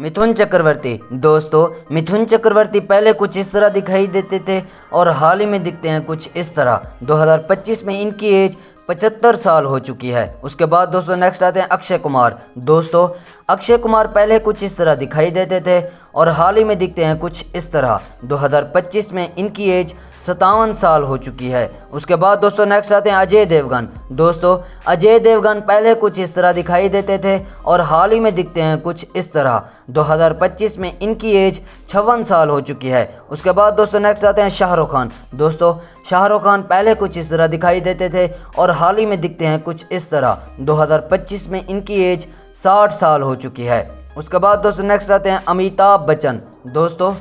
मिथुन चक्रवर्ती। दोस्तों, मिथुन चक्रवर्ती पहले कुछ इस तरह दिखाई देते थे और हाल ही में दिखते हैं कुछ इस तरह। 2025 में इनकी एज 75 साल हो चुकी है। उसके बाद दोस्तों नेक्स्ट आते हैं अक्षय कुमार। दोस्तों, अक्षय कुमार पहले कुछ इस तरह दिखाई देते थे और हाल ही में दिखते हैं कुछ इस तरह। 2025 में इनकी एज 57 साल हो चुकी है। उसके बाद दोस्तों नेक्स्ट आते हैं अजय देवगन। दोस्तों, अजय देवगन पहले कुछ इस तरह दिखाई देते थे और हाल ही में दिखते हैं कुछ इस तरह। 2025 में इनकी एज 56 साल हो चुकी है। उसके बाद दोस्तों नेक्स्ट आते हैं शाहरुख खान। दोस्तों, शाहरुख खान पहले कुछ इस तरह दिखाई देते थे और हाल ही में दिखते हैं कुछ इस तरह। 2025 में इनकी एज 60 साल हो चुकी है। उसके बाद दोस्तों नेक्स्ट आते हैं अमिताभ बच्चन। दोस्तों,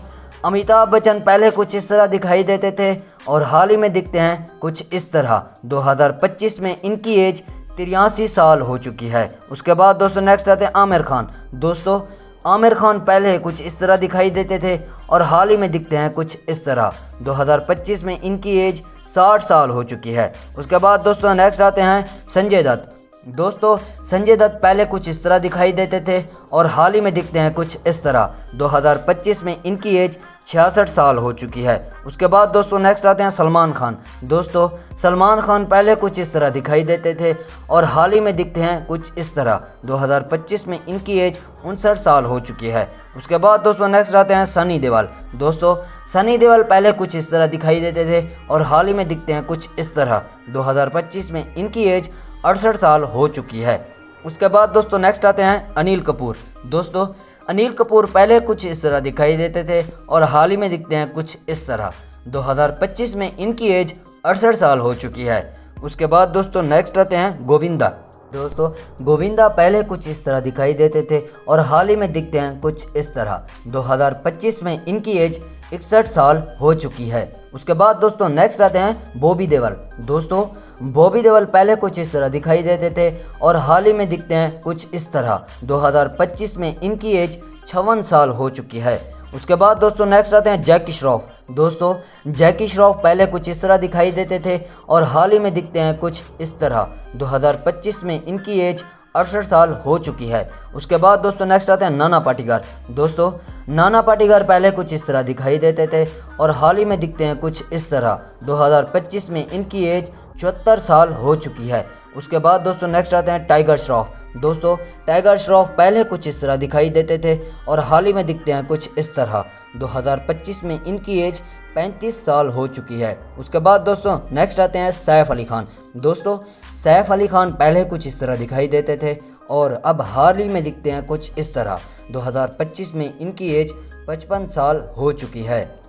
अमिताभ बच्चन पहले कुछ इस तरह दिखाई देते थे और हाल ही में दिखते हैं कुछ इस तरह। 2025 में इनकी एज 83 साल हो चुकी है। उसके बाद दोस्तों नेक्स्ट आते हैं आमिर खान। दोस्तों, आमिर खान पहले कुछ इस तरह दिखाई देते थे और हाल ही में दिखते हैं कुछ इस तरह। 2025 में इनकी एज 60 साल हो चुकी है। उसके बाद दोस्तों नेक्स्ट आते हैं संजय दत्त। दोस्तों, संजय दत्त पहले कुछ इस तरह दिखाई देते थे और हाल ही में दिखते हैं कुछ इस तरह। 2025 में इनकी एज 66 साल हो चुकी है। उसके बाद दोस्तों नेक्स्ट आते हैं सलमान खान। दोस्तों, सलमान खान पहले कुछ इस तरह दिखाई देते थे और हाल ही में दिखते हैं कुछ इस तरह। 2025 में इनकी एज 59 साल हो चुकी है। उसके बाद दोस्तों नेक्स्ट आते हैं सनी देओल। दोस्तों, सनी देओल पहले कुछ इस तरह दिखाई देते थे और हाल ही में दिखते हैं कुछ इस तरह। 2025 में इनकी एज 68 साल हो चुकी है। उसके बाद दोस्तों नेक्स्ट आते हैं अनिल कपूर। दोस्तों, अनिल कपूर पहले कुछ इस तरह दिखाई देते थे और हाल ही में दिखते हैं कुछ इस तरह। 2025 में इनकी एज 68 साल हो चुकी है। उसके बाद दोस्तों नेक्स्ट आते हैं गोविंदा। दोस्तों, गोविंदा पहले कुछ इस तरह दिखाई देते थे और हाल ही में दिखते हैं कुछ इस तरह। 2025 में इनकी एज 61 साल हो चुकी है। उसके बाद दोस्तों नेक्स्ट आते हैं बॉबी देओल। दोस्तों, बॉबी देओल पहले कुछ इस तरह दिखाई देते थे और हाल ही में दिखते हैं कुछ इस तरह। 2025 में इनकी एज 56 साल हो चुकी है। उसके बाद दोस्तों नेक्स्ट आते हैं जैकी श्रॉफ। दोस्तों, जैकी श्रॉफ पहले कुछ इस तरह दिखाई देते थे और हाल ही में दिखते हैं कुछ इस तरह। 2025 में इनकी एज 68 साल हो चुकी है। उसके बाद दोस्तों नेक्स्ट आते हैं नाना पाटेकर। दोस्तों, नाना पाटेकर पहले कुछ इस तरह दिखाई देते थे और हाल ही में दिखते हैं कुछ इस तरह। 2025 में इनकी एज 74 साल हो चुकी है। उसके बाद दोस्तों नेक्स्ट आते हैं टाइगर श्रॉफ। दोस्तों, टाइगर श्रॉफ पहले कुछ इस तरह दिखाई देते थे और हाल ही में दिखते हैं कुछ इस तरह। 2025 में इनकी एज 35 साल हो चुकी है। उसके बाद दोस्तों नेक्स्ट आते हैं सैफ अली खान। दोस्तों, सैफ अली खान पहले कुछ इस तरह दिखाई देते थे और अब हाल ही में दिखते हैं कुछ इस तरह। 2025 में इनकी एज 55 साल हो चुकी है।